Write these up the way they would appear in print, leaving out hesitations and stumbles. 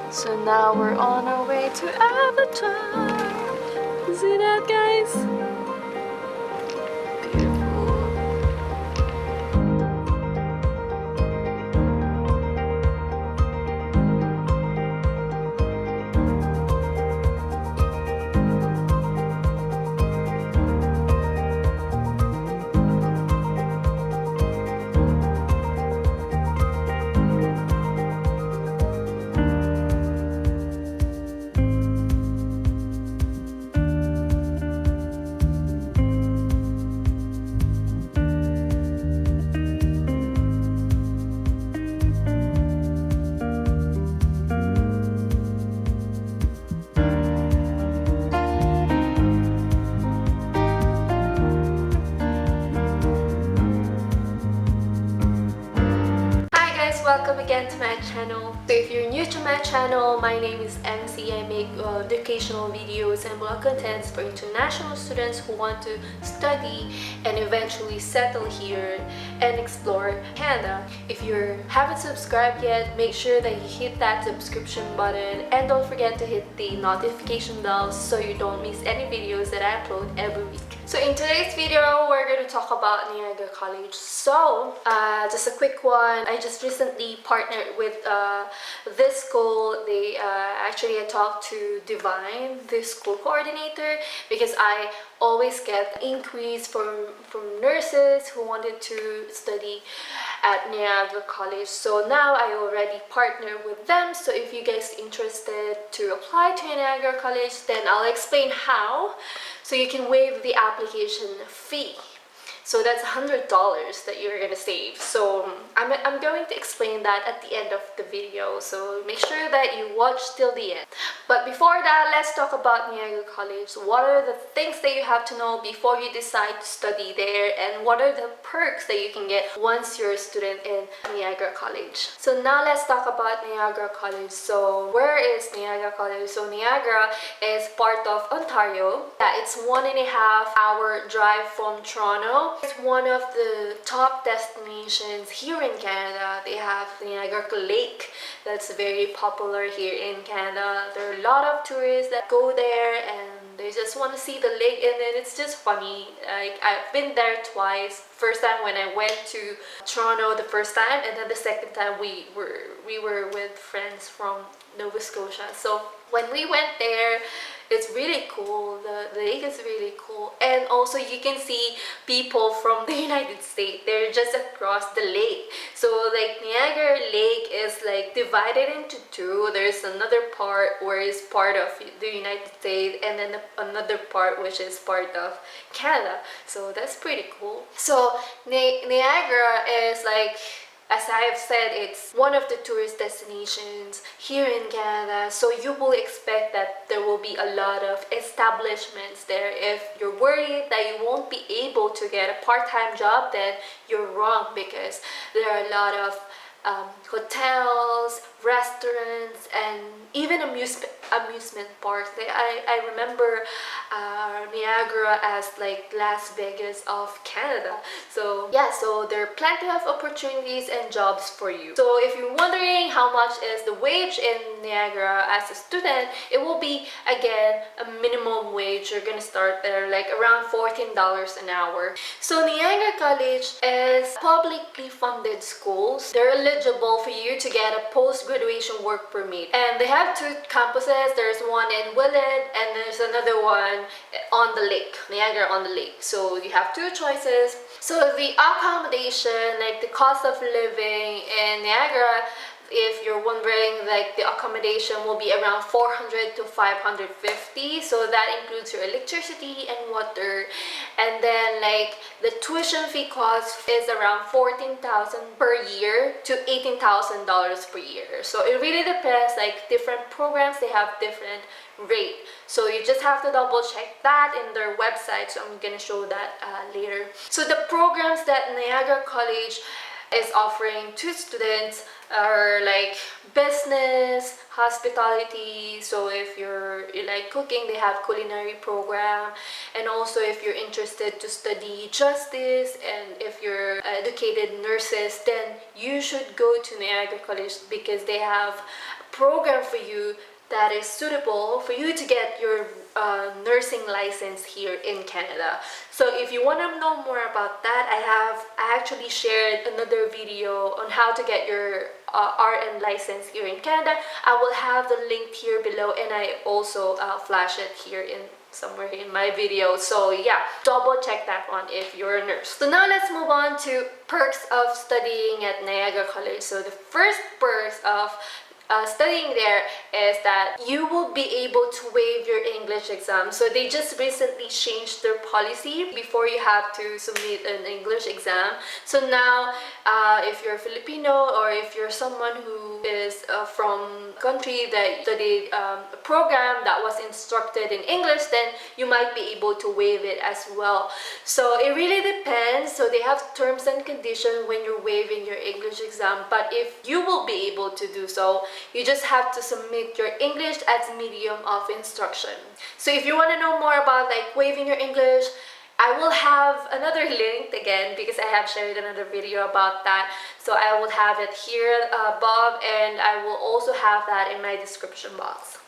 So now we're on our way to Avatar. See that, guys? Beautiful. Welcome again to my channel. So if you're new to my channel, my name is MC. I make educational videos and blog contents for international students who want to study and eventually settle here and explore Canada. If you haven't subscribed yet, make sure that you hit that subscription button and don't forget to hit the notification bell so you don't miss any videos that I upload every week. So in today's video, we're going to talk about Niagara College. So just a quick one. I just recently partnered with this school. Actually I talked to Divine, the school coordinator, because I always get inquiries from nurses who wanted to study at Niagara College. So now I already partner with them. So if you guys are interested to apply to Niagara College, then I'll explain how. So you can waive the application fee. So that's $100 that you're gonna save. So I'm going to explain that at the end of the video. So make sure that you watch till the end. But before that, let's talk about Niagara College. What are the things that you have to know before you decide to study there, and what are the perks that you can get once you're a student in Niagara College? So now let's talk about Niagara College. So where is Niagara College? So Niagara is part of Ontario. Yeah, it's 1.5 hour drive from Toronto. It's one of the top destinations here in Canada. They have Niagara Lake that's very popular here in Canada. There are a lot of tourists that go there and they just want to see the lake, and then it's just funny. Like, I've been there twice. First time when I went to Toronto the first time, and then the second time we were with friends from Nova Scotia. So when we went there, it's really cool. The lake is really cool, and also you can see people from the United States. They're just across the lake. So like Niagara Lake is like divided into two. There's another part where it's part of the United States, and then another part which is part of Canada. So that's pretty cool. So Niagara is like, as I have said, it's one of the tourist destinations here in Canada, so you will expect that there will be a lot of establishments there. If you're worried that you won't be able to get a part-time job, then you're wrong, because there are a lot of hotels, restaurants, and even amusement parks. I remember Niagara as like Las Vegas of Canada. So yeah, so there are plenty of opportunities and jobs for you. So if you're wondering how much is the wage in Niagara as a student, it will be again a minimum wage. You're gonna start there like around $14 an hour. So Niagara College is publicly funded schools. They're eligible for you to get a post-graduation work permit, and they have two campuses. There's one in Willard and there's another one on the lake, Niagara on the lake. So you have two choices. So the accommodation, like the cost of living in Niagara, if you're wondering, like the accommodation will be around $400 to $550. So that includes your electricity and water. And then like the tuition fee cost is around $14,000 per year to $18,000 per year. So it really depends, like different programs, they have different rate. So you just have to double check that in their website. So I'm gonna show that later. So the programs that Niagara College is offering to students are like business, hospitality. So if you like cooking, they have culinary program. And also if you're interested to study justice, and if you're educated nurses, then you should go to Niagara College because they have program for you that is suitable for you to get your nursing license here in Canada. So if you want to know more about that, I actually shared another video on how to get your RN license here in Canada. I will have the link here below, and I also flash it here in somewhere in my video. So yeah, double check that one if you're a nurse. So now let's move on to perks of studying at Niagara College. So the first perks of studying there is that you will be able to waive your English exam. So they just recently changed their policy before you have to submit an English exam. So now if you're Filipino, or if you're someone who is from a country that studied a program that was instructed in English, then you might be able to waive it as well. So it really depends. So they have terms and conditions when you're waiving your English exam, but if you will be able to do so, you just have to submit your English as medium of instruction. So if you want to know more about like waiving your English, I will have another link again because I have shared another video about that. So I will have it here above, and I will also have that in my description box.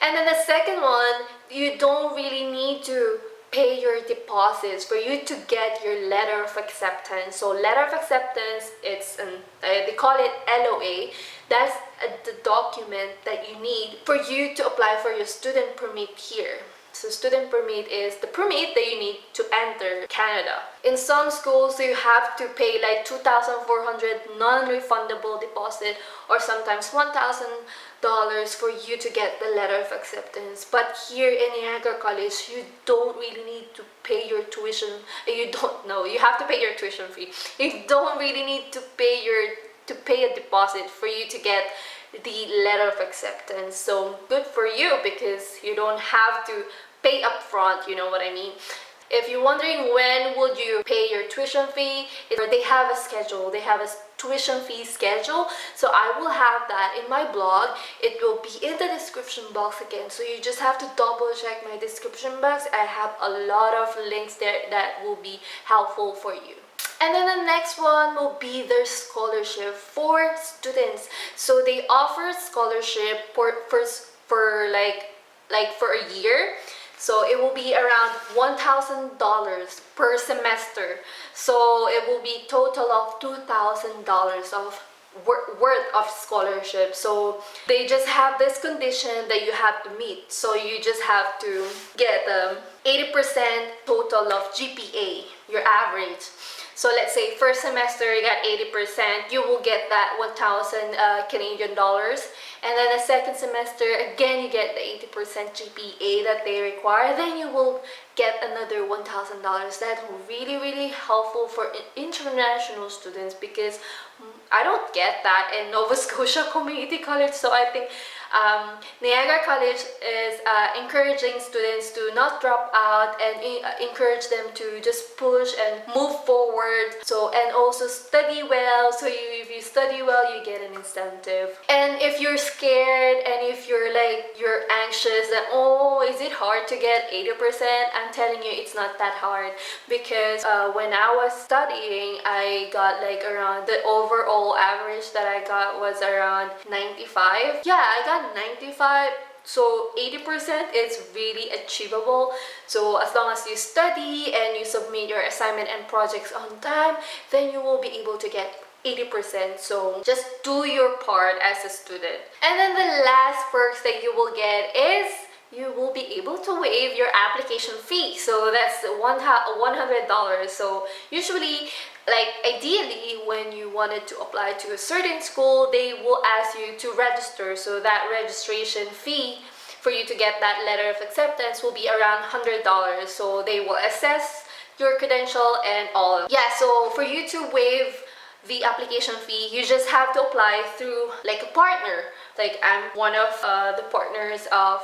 And then the second one, you don't really need to pay your deposits for you to get your letter of acceptance. So letter of acceptance, they call it LOA. That's the document that you need for you to apply for your student permit here. So student permit is the permit that you need to enter Canada. In some schools, you have to pay like $2,400 non-refundable deposit, or sometimes $1,000 for you to get the letter of acceptance. But here in Niagara College, you don't really need to pay your tuition. You have to pay your tuition fee. You don't really need to pay a deposit for you to get the letter of acceptance. So good for you, because you don't have to pay up front, you know what I mean? If you're wondering when would you pay your tuition fee, they have a schedule. They have a tuition fee schedule. So I will have that in my blog. It will be in the description box again. So you just have to double check my description box. I have a lot of links there that will be helpful for you. And then the next one will be their scholarship for students. So they offer scholarship for a year. So it will be around $1,000 per semester. So it will be total of $2,000 of worth of scholarship. So they just have this condition that you have to meet. So you just have to get 80% total of GPA, your average. So let's say first semester you got 80%, you will get that 1,000 Canadian dollars. And then the second semester, again, you get the 80% GPA that they require. Then you will get another $1,000. That's really, really helpful for international students, because I don't get that in Nova Scotia Community College. So I think Niagara College is encouraging students to not drop out, and encourage them to just push and move forward. So, and also study well. So if you study well, you get an incentive. And if you're scared, and if you're anxious that, oh, is it hard to get 80%? I'm telling you, it's not that hard, because when I was studying, I got like around, the overall average that I got was around 95. Yeah, I got 95. So 80% is really achievable. So as long as you study and you submit your assignment and projects on time, then you will be able to get 80%. So just do your part as a student. And then the last perks that you will get is you will be able to waive your application fee. So that's $100. So usually, ideally, when you wanted to apply to a certain school, they will ask you to register. So that registration fee for you to get that letter of acceptance will be around $100. So they will assess your credential and all. Yeah, so for you to waive the application fee, you just have to apply through like a partner. Like I'm one of the partners of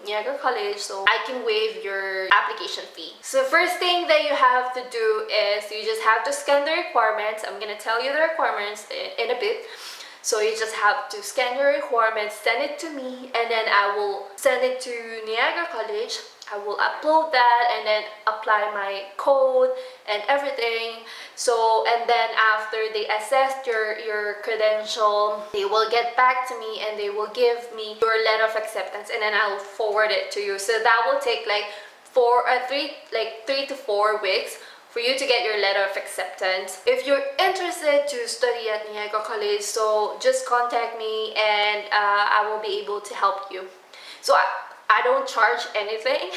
Niagara College, so I can waive your application fee. So first thing that you have to do is you just have to scan the requirements. I'm gonna tell you the requirements in a bit. So you just have to scan your requirements, send it to me, and then I will send it to Niagara College. I will upload that and then apply my code and everything. So, and then after they assess your credential, they will get back to me and they will give me your letter of acceptance, and then I'll forward it to you. So that will take like 3 to 4 weeks for you to get your letter of acceptance. If you're interested to study at Niagara College, so just contact me and I will be able to help you. So I don't charge anything.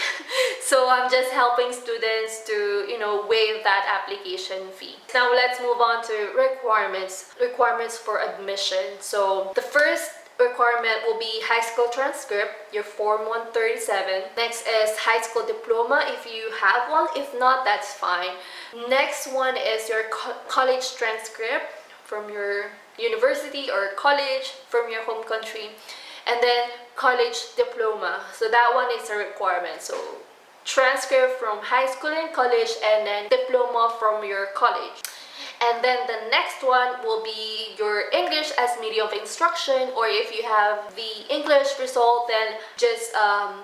So I'm just helping students to, waive that application fee. Now let's move on to requirements for admission. So the first requirement will be high school transcript, your Form 137. Next is high school diploma if you have one. If not, that's fine. Next one is your college transcript from your university or college from your home country. And then college diploma. So that one is a requirement. So transcript from high school and college, and then diploma from your college. And then the next one will be your English as medium of instruction, or if you have the English result, then just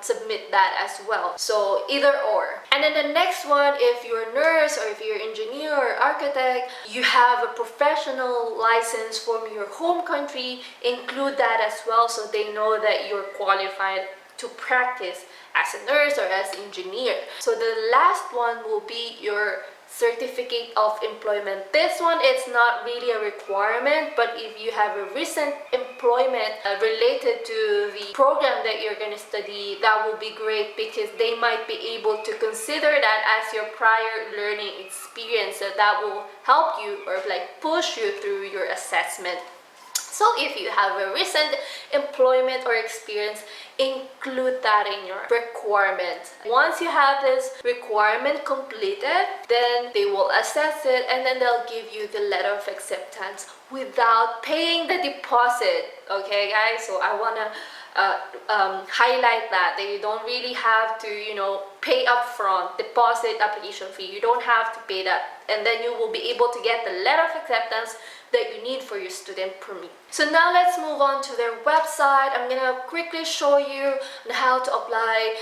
submit that as well. So either or. And then the next one, if you're a nurse or if you're an engineer or architect, you have a professional license from your home country, include that as well so they know that you're qualified to practice as a nurse or as an engineer. So the last one will be your certificate of employment. This one is not really a requirement, but if you have a recent employment related to the program that you're going to study, that will be great because they might be able to consider that as your prior learning experience. So that will help you or like push you through your assessment. So if you have a recent employment or experience, include that in your requirement. Once you have this requirement completed, then they will assess it and then they'll give you the letter of acceptance without paying the deposit. Okay, guys? So I want to highlight that you don't really have to, pay upfront deposit application fee. You don't have to pay that, and then you will be able to get the letter of acceptance that you need for your student permit. So now let's move on to their website. I'm gonna quickly show you on how to apply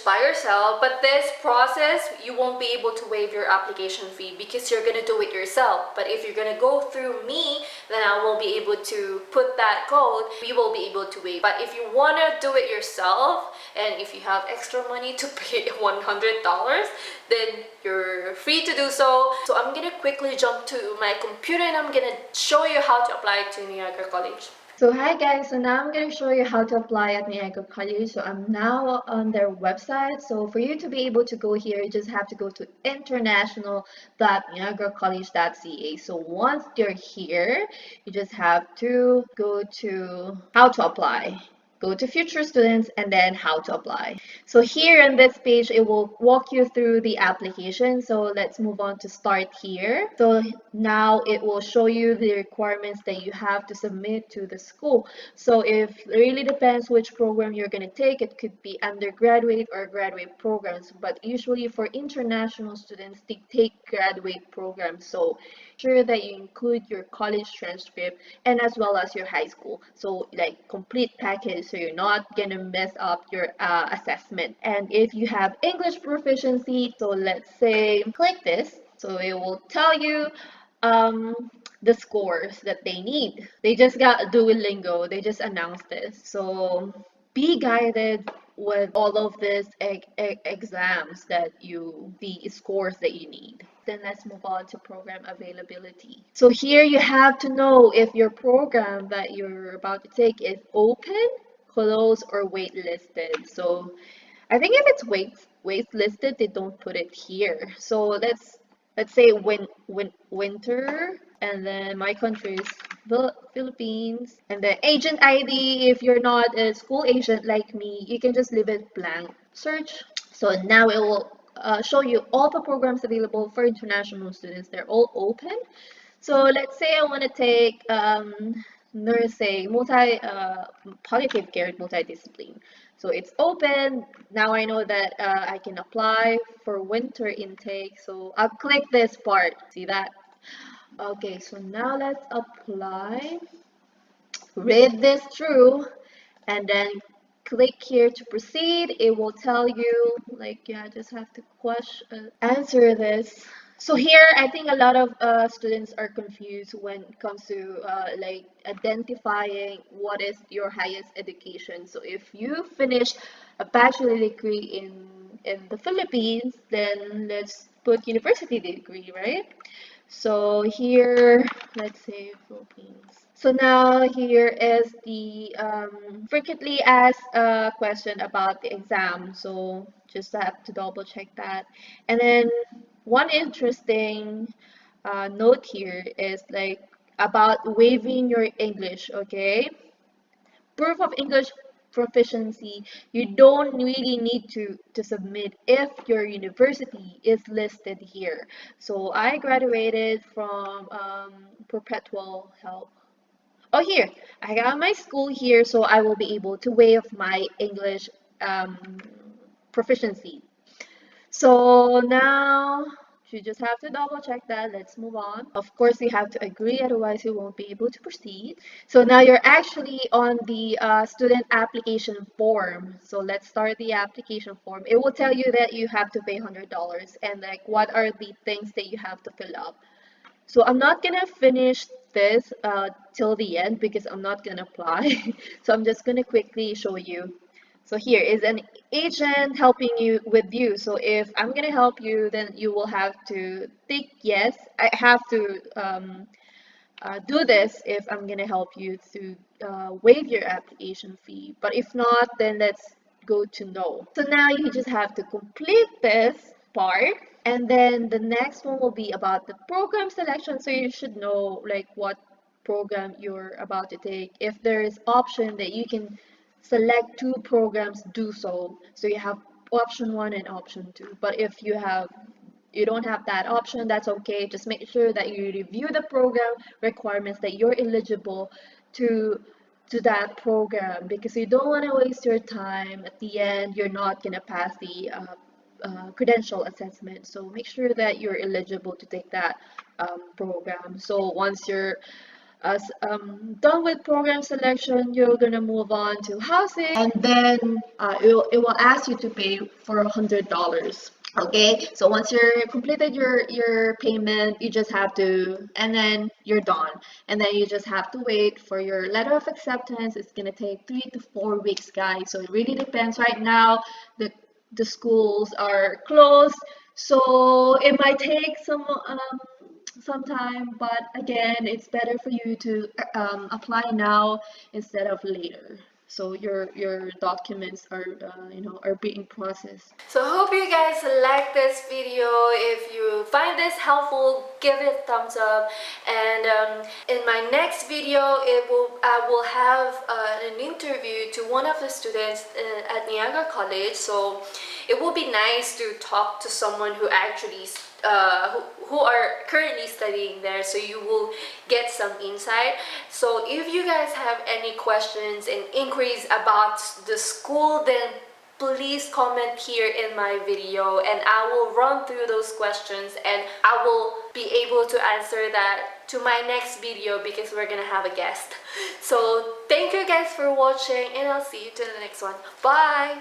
by yourself, but this process you won't be able to waive your application fee because you're gonna do it yourself. But if you're gonna go through me, then I will be able to put that code. We will be able to waive. But if you wanna do it yourself and if you have extra money to pay $100, then you're free to do so. So I'm gonna quickly jump to my computer and I'm gonna show you how to apply to Niagara College. So hi guys, so now I'm going to show you how to apply at Niagara College. So I'm now on their website. So for you to be able to go here, you just have to go to international.niagaracollege.ca. So once you're here, you just have to go to how to apply. Go to future students and then how to apply. So here on this page, it will walk you through the application. So let's move on to start here. So now it will show you the requirements that you have to submit to the school. So it really depends which program you're going to take. It could be undergraduate or graduate programs, but usually for international students, they take graduate programs. So sure that you include your college transcript and as well as your high school. So like complete package so you're not gonna mess up your assessment. And if you have English proficiency, so let's say click this, so it will tell you the scores that they need. They just got Duolingo, they just announced this. So be guided with all of these exams that the scores that you need. Then let's move on to program availability. So here you have to know if your program that you're about to take is open, closed, or waitlisted. So I think if it's waitlisted, they don't put it here. So let's say winter, and then my country is the Philippines, and then agent ID. If you're not a school agent like me, you can just leave it blank. Search. So now it will show you all the programs available for international students. They're all open. So let's say I want to take nursing, palliative care, multidiscipline. So it's open. Now I know that I can apply for winter intake. So I'll click this part. See that? Okay, so now let's apply. Read this through and then click here to proceed. It will tell you, like, yeah, just have to answer this. So here, I think a lot of students are confused when it comes to like identifying what is your highest education. So if you finish a bachelor degree in the Philippines, then let's put university degree, right? So here, let's say Philippines. So now here is the frequently asked question about the exam. So just have to double check that. And then one interesting note here is like about waiving your English, okay? Proof of English proficiency, you don't really need to submit if your university is listed here. So I graduated from perpetual help. Oh, here, I got my school here, so I will be able to waive my English um, proficiency. So now you just have to double check that. Let's move on. Of course, you have to agree, otherwise you won't be able to proceed. So now you're actually on the student application form. So let's start the application form. It will tell you that you have to pay $100 and like what are the things that you have to fill up. So I'm not gonna finish this till the end because I'm not gonna apply. So I'm just gonna quickly show you. So here is an agent helping you with you. So if I'm gonna help you, then you will have to tick yes. I have to do this if I'm gonna help you to waive your application fee. But if not, then let's go to no. So now you just have to complete this part, and then the next one will be about the program selection. So you should know like what program you're about to take. If there is option that you can select two programs, do so. So you have option one and option two. But if you don't have that option, that's okay. Just make sure that you review the program requirements, that you're eligible to that program, because you don't want to waste your time. At the end, you're not going to pass the credential assessment. So make sure that you're eligible to take that program. So once you're done with program selection, you're gonna move on to housing, and then it will ask you to pay for $100. Okay, so once you're completed your payment, you just have to, and then you're done, and then you just have to wait for your letter of acceptance. It's gonna take 3 to 4 weeks, guys. So it really depends. Right now, the schools are closed, so it might take some time, but again, it's better for you to apply now instead of later. So your documents are are being processed. So I hope you guys like this video. If you find this helpful, give it a thumbs up. And in my next video, I will have an interview to one of the students at Niagara College. So it will be nice to talk to someone who actually who are currently studying there, so you will get some insight. So if you guys have any questions and inquiries about the school, then please comment here in my video and I will run through those questions and I will be able to answer that to my next video because we're gonna have a guest. So thank you guys for watching and I'll see you to the next one. Bye!